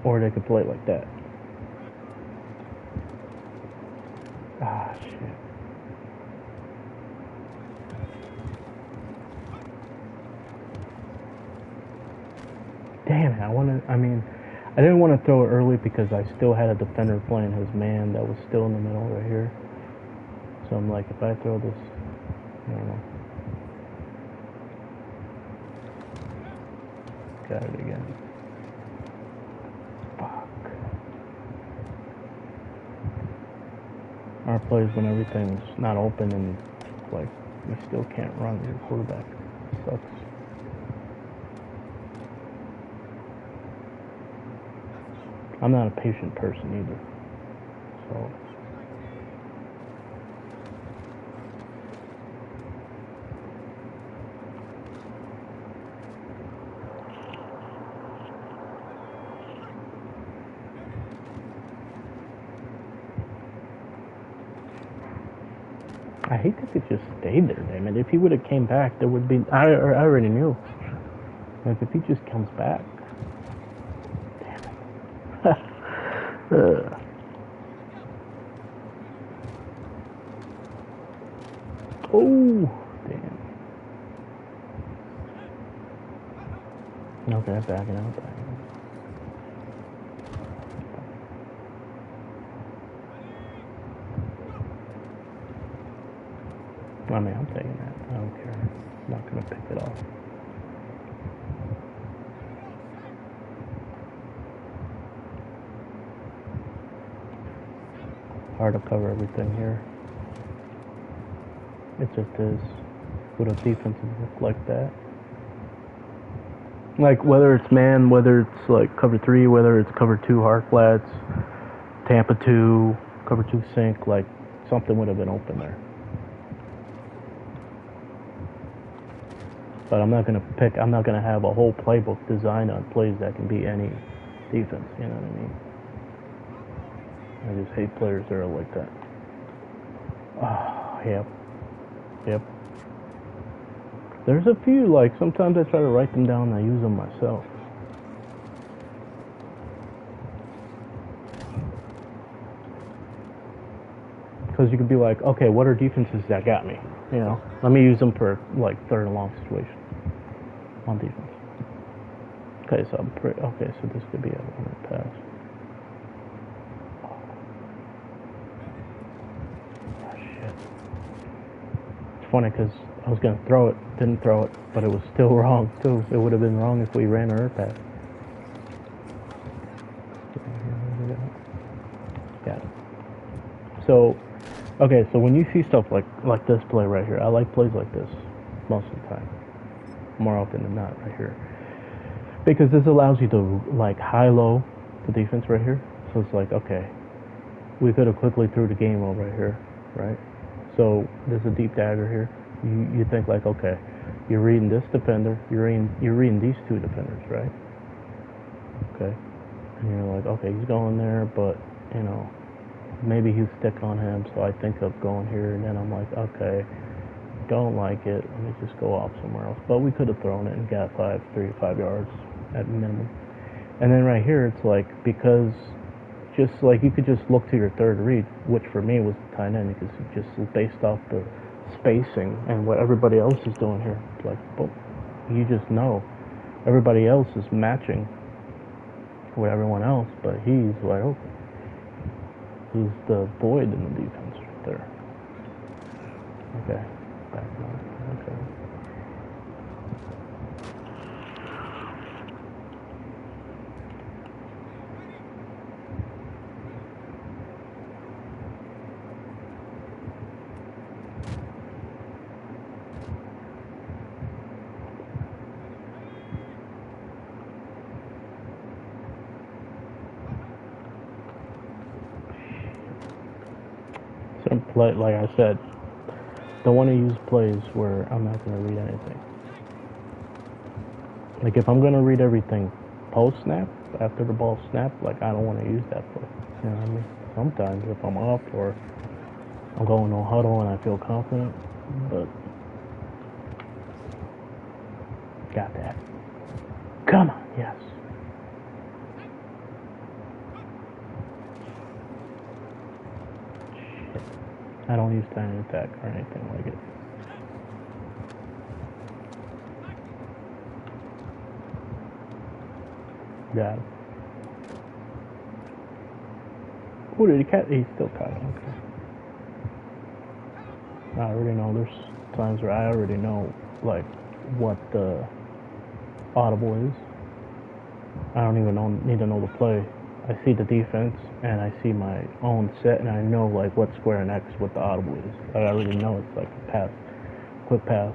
or they can play it like that. Ah, shit. Damn it, I didn't want to throw it early because I still had a defender playing his man that was still in the middle right here. So I'm like, if I throw this, I don't know. Got it again. Fuck. Our plays when everything's not open and like you still can't run your quarterback. It sucks. I'm not a patient person either. So. I hate that they just stayed there, damn it. If he would have came back, there would be. I already knew. Like, if he just comes back. Damn it. Oh, damn. Okay, backing out. I mean, I'm taking that. I don't care. I'm not going to pick it off. Hard to cover everything here. It just is with a defensive look like that. Like, whether it's man, whether it's like cover 3, whether it's cover 2 hard flats, Tampa 2, cover 2 sink, like something would have been open there. But I'm not going to have a whole playbook designed on plays that can beat any defense, you know what I mean? I just hate players that are like that. Oh, yep. There's a few, like, sometimes I try to write them down and I use them myself. Because you could be like, okay, what are defenses that got me? You know, let me use them for, like, third and long situation on defense. Okay, so this could be a 100 pass. Oh, shit. It's funny because I was gonna throw it, didn't throw it, but it was still wrong too. It would have been wrong if we ran a pass. Yeah. So, okay, so when you see stuff like this play right here, I like plays like this most of the time, more often than not, right here, because this allows you to like high-low the defense right here. So it's like, okay, we could have quickly threw the game over right here, right? So there's a deep dagger here. You think like, okay, you're reading this defender, you're reading these two defenders, right? Okay, and you're like, okay, he's going there, but you know, maybe he'll stick on him. So I think of going here, and then I'm like, okay, don't like it. Let me just go off somewhere else. But we could have thrown it and got 3 to 5 yards at minimum. And then right here, it's like, because just like you could just look to your third read, which for me was the tight end, because just based off the spacing and what everybody else is doing here, like, boom, you just know everybody else is matching with everyone else, but he's like, oh, he's the void in the defense right there. Okay, back on. Okay. Some play, like I said, don't want to use plays where I'm not going to read anything. Like if I'm going to read everything post snap, after the ball snapped, like I don't want to use that play. You know what I mean? Sometimes if I'm up or I'm going no huddle and I feel confident, but got that. Come on, yes. Shit. I don't use tiny attack or anything like it. Got him. Who did he catch? He's still caught him. Okay. I already know. There's times where I already know, like, what the audible is. I don't even need to know the play. I see the defense and I see my own set and I know like what square and X what the audible is. I already know it's like a pass, quick pass.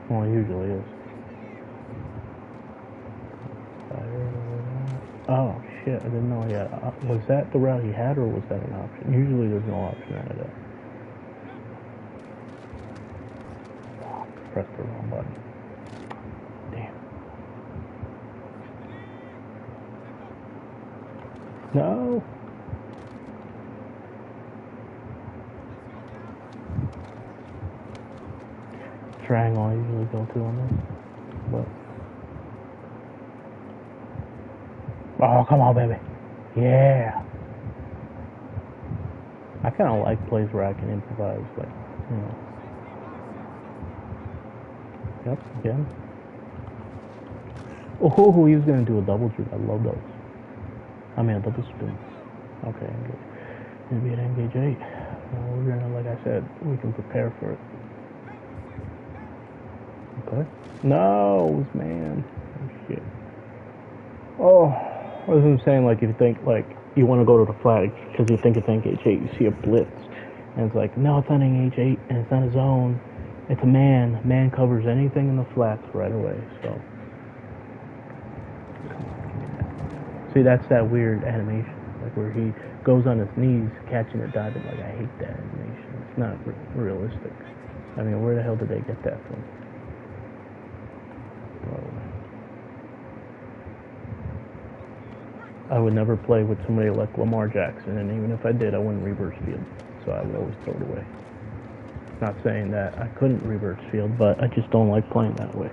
Well, it usually is. Oh shit! I didn't know he had. Was that the route he had, or was that an option? Usually there's no option out of that. Oh, pressed the wrong button. Damn. No. Triangle I usually go to on this, but. Oh, come on, baby. Yeah. I kind of like plays where I can improvise, like, you know. Yep, again. Oh, he was going to do a double juke. I love those. I mean, a double spin. Okay, engage. Gonna be an engage 8. We're going to, like I said, we can prepare for it. Okay. No, man. Oh, shit. Oh, I was just saying, like, if you think, like, you want to go to the flag because you think it's engage 8, you see a blitz, and it's like, no, it's not engage 8, and it's not a zone, it's a man. Man covers anything in the flats right away, so. See, that's that weird animation, like, where he goes on his knees, catching it, diving, like, I hate that animation. It's not realistic. I mean, where the hell did they get that from? I would never play with somebody like Lamar Jackson, and even if I did, I wouldn't reverse field, so I would always throw it away. Not saying that I couldn't reverse field, but I just don't like playing that way.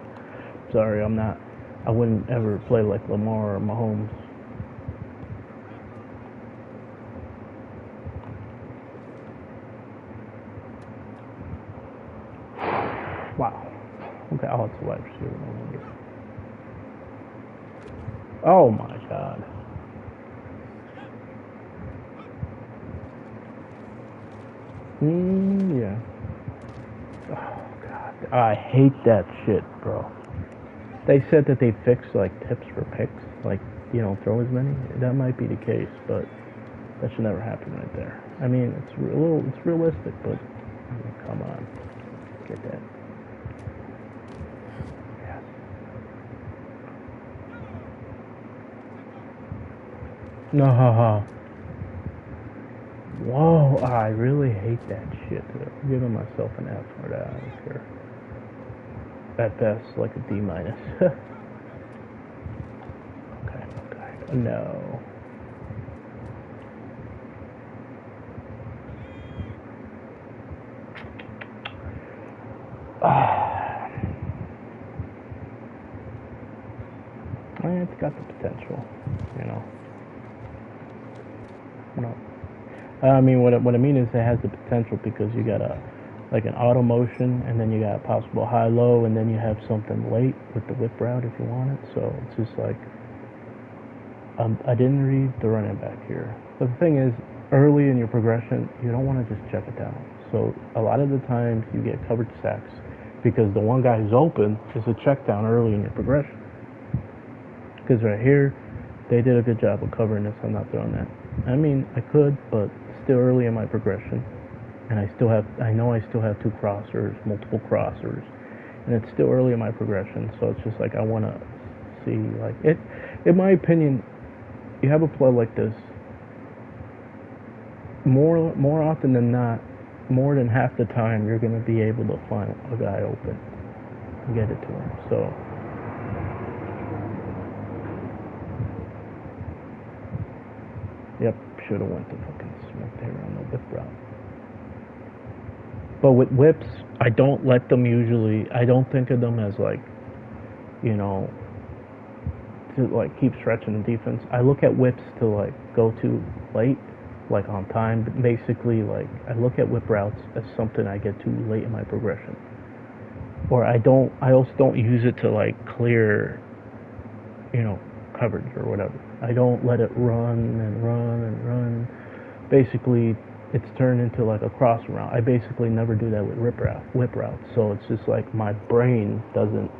Sorry, I wouldn't ever play like Lamar or Mahomes. Wow. Okay, oh, it's a wide receiver. No wonder. Oh my God. Yeah. I hate that shit, bro. They said that they fixed like tips for picks, like you don't throw as many. That might be the case, but that should never happen right there. I mean, it's realistic, but I mean, come on, get that. Yes. No, whoa, I really hate that shit. I'm giving myself an F for that. I don't care. At best, like a D minus. Okay, okay. No. It's got the potential, you know. No. I mean, what I mean is it has the potential because you got like an auto motion, and then you got a possible high low, and then you have something late with the whip route if you want it. So it's just like I didn't read the running back here. But the thing is, early in your progression, you don't want to just check it down. So a lot of the times you get covered sacks because the one guy who's open is a check down early in your progression. Because right here, they did a good job of covering this. I'm not throwing that. I mean, I could, but still early in my progression, and I know I still have two crossers, multiple crossers, and it's still early in my progression. So it's just like I want to see, like it. In my opinion, you have a play like this. More often than not, more than half the time, you're going to be able to find a guy open and get it to him. So. Yep, should have went to fucking smoke there on the whip route. But with whips, I don't let them usually. I don't think of them as like, you know, to like keep stretching the defense. I look at whips to like go too late, like on time. But basically, like I look at whip routes as something I get too late in my progression, or I don't. I also don't use it to like clear, you know, coverage or whatever. I don't let it run and run and run. Basically, it's turned into like a cross route. I basically never do that with whip routes. So it's just like my brain doesn't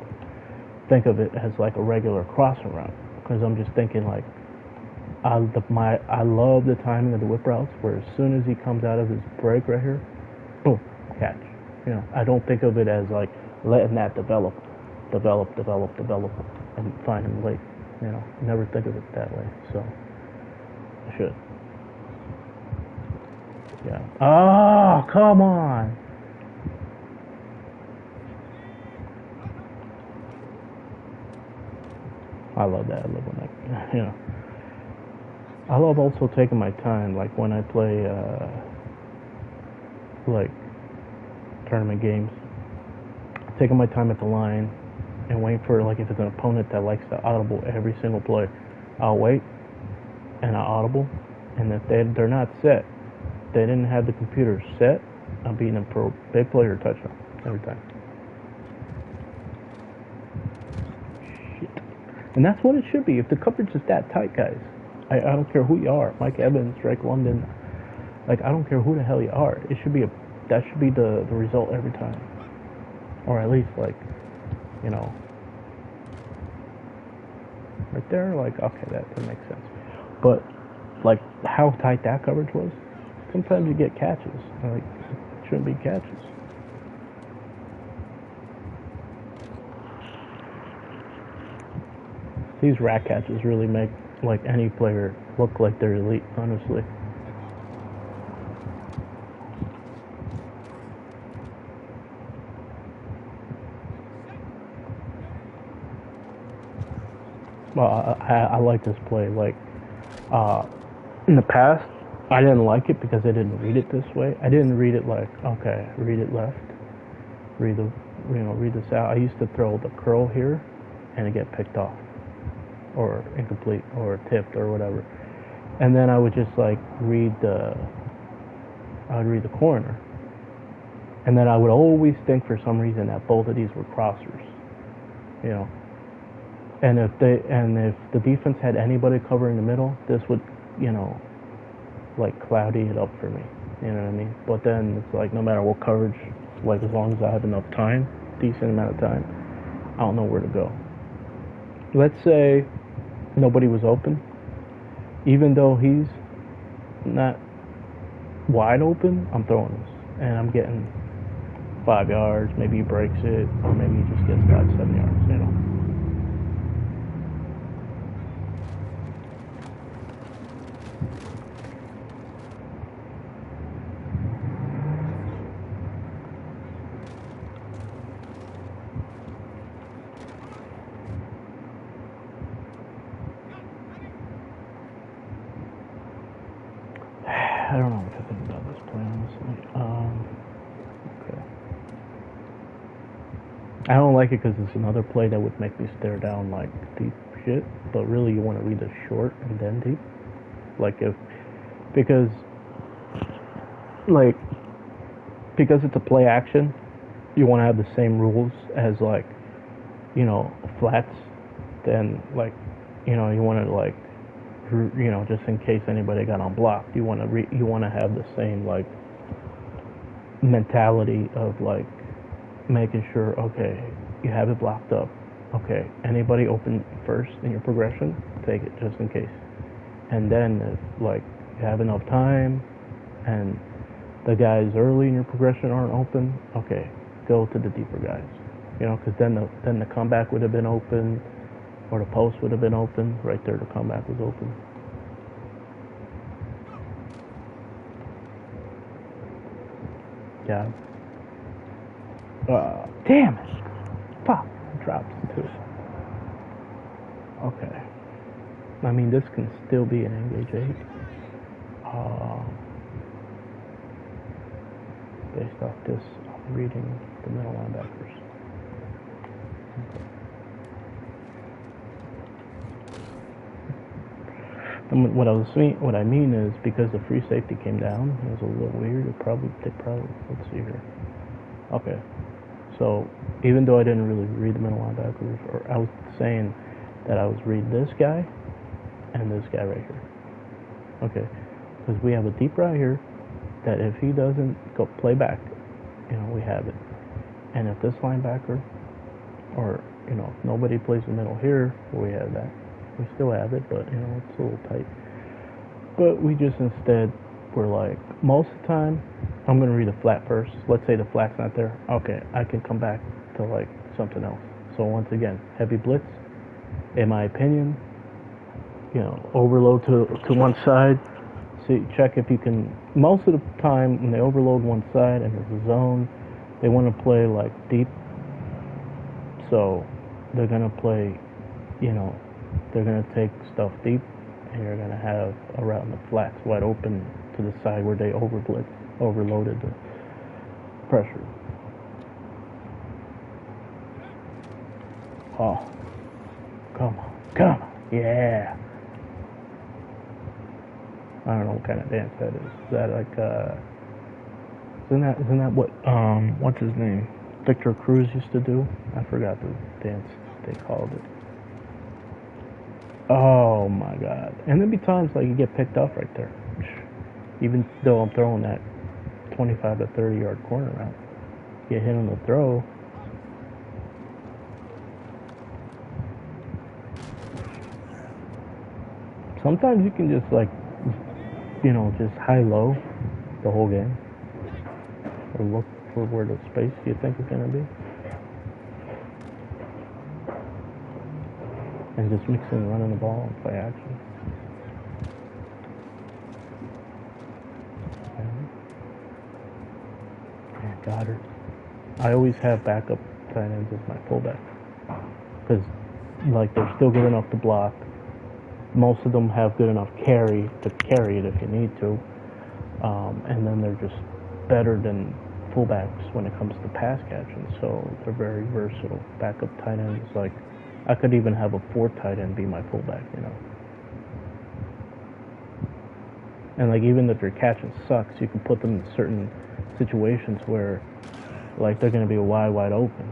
think of it as like a regular crossing route because I'm just thinking like I love the timing of the whip routes where as soon as he comes out of his break right here, boom, catch. You know, I don't think of it as like letting that develop, and find him late. You know, never think of it that way. So I should. Yeah. Oh, come on. I love that. I love when I, you know. I love also taking my time, like when I play, like tournament games, taking my time at the line and waiting for like if it's an opponent that likes to audible every single play, I'll wait and I'll audible, and if they're not set, they didn't have the computer set, I'm beating them for a big play or touchdown every time. Shit. And that's what it should be. If the coverage is that tight, guys, I don't care who you are, Mike Evans, Drake London, like I don't care who the hell you are. It should be that should be the result every time, or at least like, you know, right there, like okay, that makes sense. But like how tight that coverage was, sometimes you get catches. Like it shouldn't be catches. These rack catches really make like any player look like they're elite, honestly. Well, I like this play. Like uh, in the past, I didn't like it because I didn't read it this way. I didn't read it like okay, read it left, read the read this out. I used to throw the curl here, and it get picked off, or incomplete, or tipped, or whatever. And then I would just like I would read the corner, and then I would always think for some reason that both of these were crossers, you know. And if the defense had anybody covering the middle, this would, you know, like cloudy it up for me. You know what I mean? But then it's like no matter what coverage, like as long as I have enough time, decent amount of time, I don't know where to go. Let's say nobody was open, even though he's not wide open, I'm throwing this, and I'm getting 5 yards. Maybe he breaks it, or maybe he just gets 5-7 yards. You know. I don't know what to think about this play, honestly. Okay. I don't like it because it's another play that would make me stare down like deep shit. But really, you want to read the short and then deep. Like because like because it's a play action, you want to have the same rules as like flats. Then like you want to like just in case anybody got unblocked, you want to have the same like mentality of like making sure, okay, you have it blocked up, okay, anybody open first in your progression, take it just in case. And then if like you have enough time and the guys early in your progression aren't open, okay, go to the deeper guys, because then the comeback would have been open, or the post would have been open. Right there, the comeback was open. Yeah. Damn it. Fuck. Drops too. Okay. I mean, this can still be an engage 8. Based off this, I'm reading the middle linebackers. Okay. And what I mean is because the free safety came down, it was a little weird. They probably let's see here. Okay, so even though I didn't really read the middle linebackers, or I was saying that I was reading this guy and this guy right here. Okay, because we have a deep right here that if he doesn't go play back, we have it. And if this linebacker, or if nobody plays the middle here, we have that. We still have it, but it's a little tight. But we just instead we're like, most of the time I'm gonna read the flat first. Let's say the flat's not there. Okay, I can come back to like something else. So once again, heavy blitz, in my opinion, overload to one side. See, check if you can. Most of the time when they overload one side and there's a zone, they want to play like deep. So they're gonna play, they're going to take stuff deep, and you're going to have a route in the flats wide open to the side where they overloaded the pressure. Oh, come on, yeah. I don't know what kind of dance that is. Is that like isn't that what what's his name? Victor Cruz used to do? I forgot the dance they called it. Oh my god. And there'd be times like you get picked off right there. Even though I'm throwing that 25 to 30 yard corner route. Get hit on the throw. Sometimes you can just like, just high-low the whole game. Or look for where the space you think is going to be. And just mix in running the ball and play action. Yeah, Goddard. I always have backup tight ends as my fullback. Because, like, they're still good enough to block. Most of them have good enough carry to carry it if you need to. And then they're just better than fullbacks when it comes to pass catching. So they're very versatile. Backup tight ends, like, I could even have a 4th tight end be my fullback, And like even if their catching sucks, you can put them in certain situations where, like, they're going to be wide open,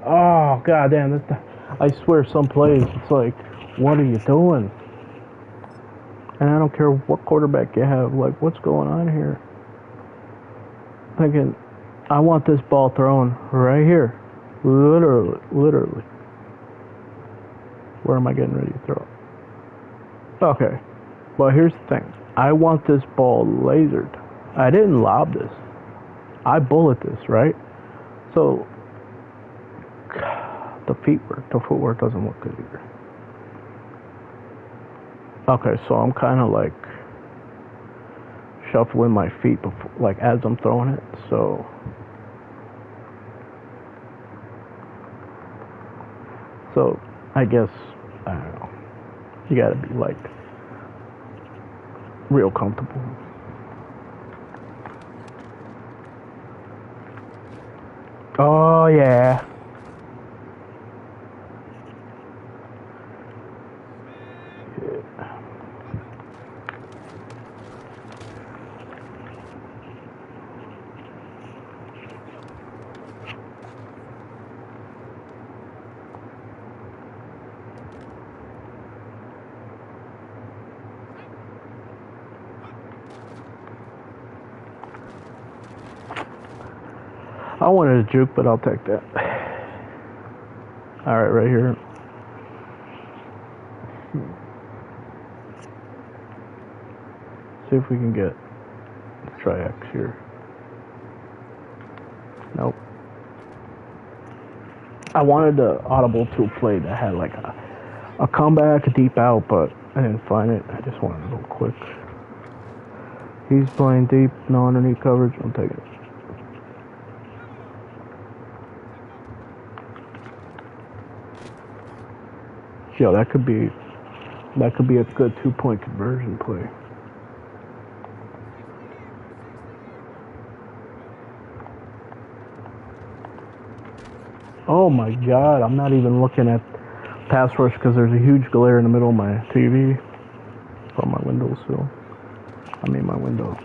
Oh goddamn! I swear, some plays it's like, what are you doing? And I don't care what quarterback you have. Like, what's going on here? Thinking, I want this ball thrown right here. Literally. Where am I getting ready to throw? Okay. Well, here's the thing. I want this ball lasered. I didn't lob this. I bullet this, right? So, the footwork doesn't look good either. Okay, so I'm kind of like shuffling my feet before, like as I'm throwing it. So I guess I don't know. You gotta be like real comfortable. Oh yeah. I wanted a juke, but I'll take that. All right here. See if we can get. Let's try X here. Nope. I wanted the audible to a play that had like a comeback, a deep out, but I didn't find it. I just wanted to go quick. He's playing deep, no underneath coverage. I'm taking it. Yo, that could be a good 2-point conversion play. Oh my God, I'm not even looking at pass rush because there's a huge glare in the middle of my TV from my windowsill. I mean my window.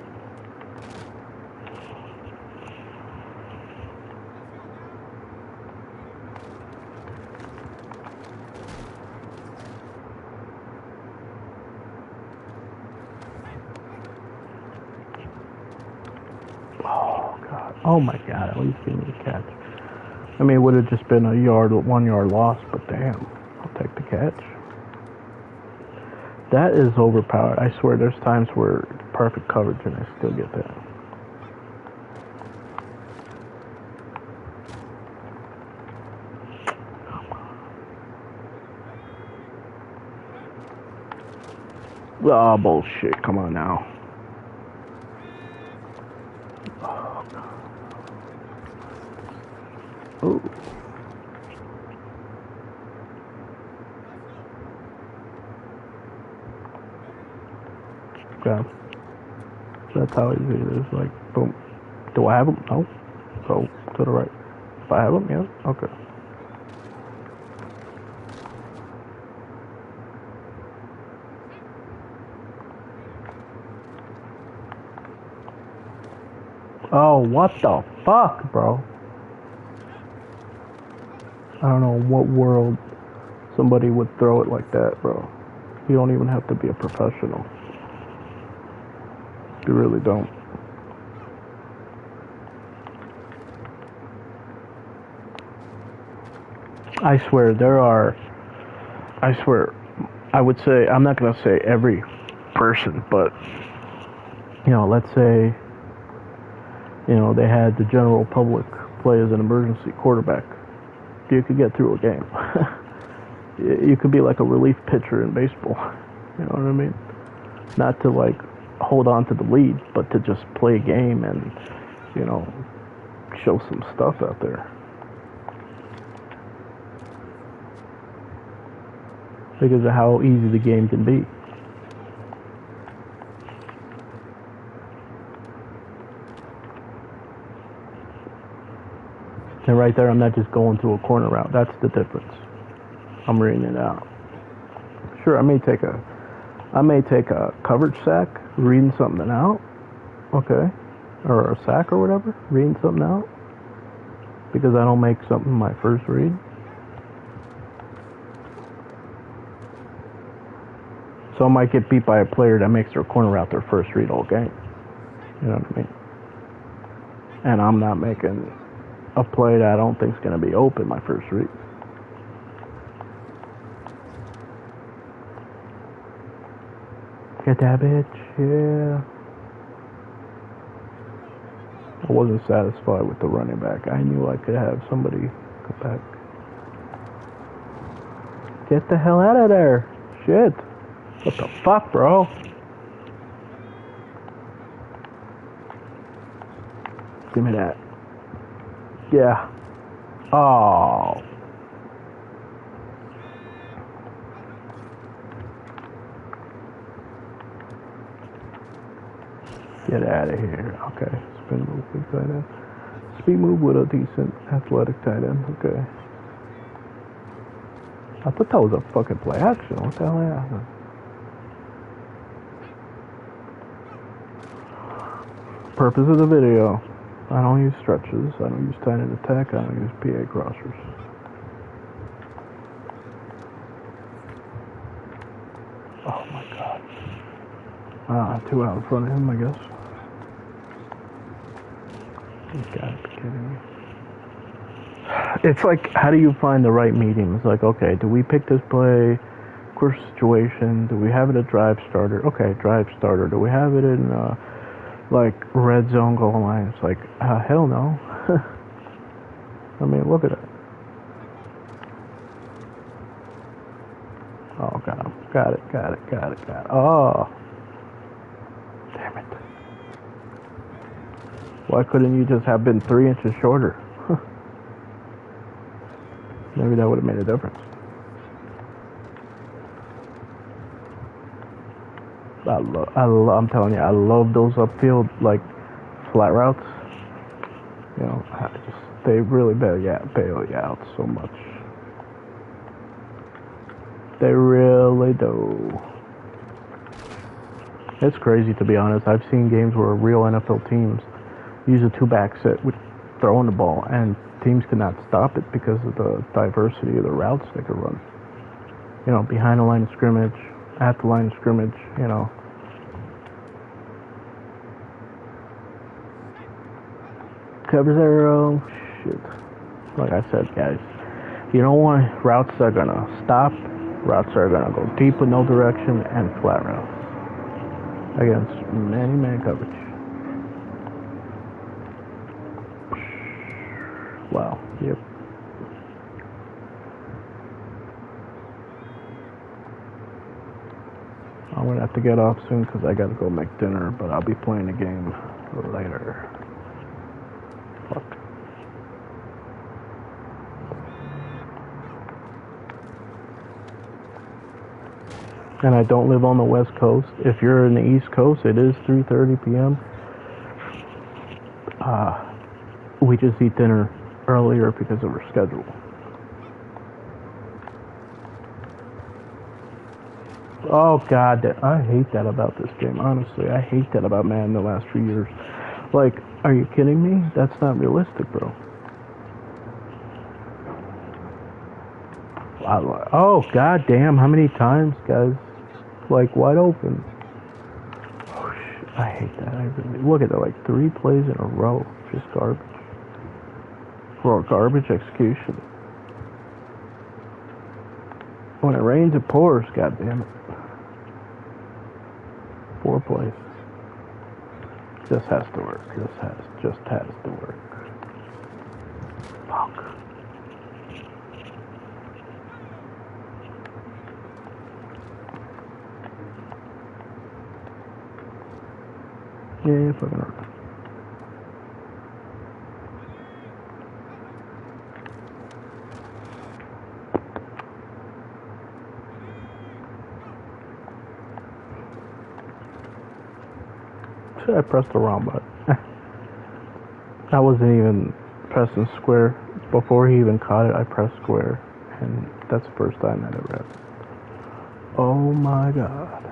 Oh God. Oh my God, at least give me the catch. I mean, it would have just been a 1 yard loss, but damn, I'll take the catch. That is overpowered. I swear there's times where it's perfect coverage and I still get that. Oh, bullshit. Come on now. Oh, God. Ooh. Yeah. That's how easy it is. Like, boom. Do I have them? No. Go to the right. If I have them, yeah. Okay. Oh, what the fuck, bro? I don't know in what world somebody would throw it like that, bro. You don't even have to be a professional. You really don't. I swear, I would say, I'm not going to say every person, but, let's say, they had the general public play as an emergency quarterback. You could get through a game. You could be like a relief pitcher in baseball. You know what I mean? Not to like hold on to the lead, but to just play a game and, show some stuff out there. Because of how easy the game can be. And right there, I'm not just going to a corner route. That's the difference. I'm reading it out. Sure, I may take a coverage sack, reading something out. Okay. Or a sack or whatever, reading something out. Because I don't make something my first read. Some might get beat by a player that makes their corner route their first read all game. You know what I mean? And I'm not making a play that I don't think is going to be open my first read. Get that bitch, yeah. I wasn't satisfied with the running back. I knew I could have somebody go back. Get the hell out of there. Shit. What the fuck, bro? Give me that. Yeah. Oh. Get out of here. Okay. Spin move with tight end. Speed move with a decent athletic tight end. Okay. I thought that was a fucking play action. What the hell happened? Purpose of the video. I don't use stretches. I don't use tight end attack. I don't use PA crossers. Oh my god. 2 out in front of him, I guess. You gotta be kidding me. It's like, how do you find the right medium? It's like, okay, do we pick this play? Course situation. Do we have it a drive starter? Okay, drive starter. Do we have it in like red zone goal line? It's like, hell no. I mean, look at it. Oh, got it. Oh, damn it. Why couldn't you just have been 3 inches shorter? Maybe that would have made a difference. I'm telling you, I love those upfield, like, flat routes. You know, they really bail you out so much. They really do. It's crazy, to be honest. I've seen games where real NFL teams use a 2-back set with throwing the ball, and teams cannot stop it because of the diversity of the routes they could run. You know, behind the line of scrimmage, at the line of scrimmage, you know. Cover 0. Shit. Like I said, guys, you don't want routes that are going to stop. Routes that are going to go deep with no direction, and flat routes against man coverage. Wow. Yep. I'm going to have to get off soon because I got to go make dinner, but I'll be playing the game later. Fuck. And I don't live on the West Coast. If you're in the East Coast, it is 3:30 p.m. We just eat dinner earlier because of our schedule. Oh god, I hate that about this game. Honestly, I hate that about Madden the last few years. Like, are you kidding me? That's not realistic, bro. Oh god damn, how many times, guys? Like, wide open. Oh shit, I hate that. I really look at that, like 3 plays in a row, just garbage. For a garbage execution. When it rains, it pours. God damn it. 4 plays. Just has to work. Just has to work. Fuck. Yeah, fucking hurt. I pressed the wrong button. I wasn't even pressing square. Before he even caught it, I pressed square. And that's the first time that ever happened. Oh my god.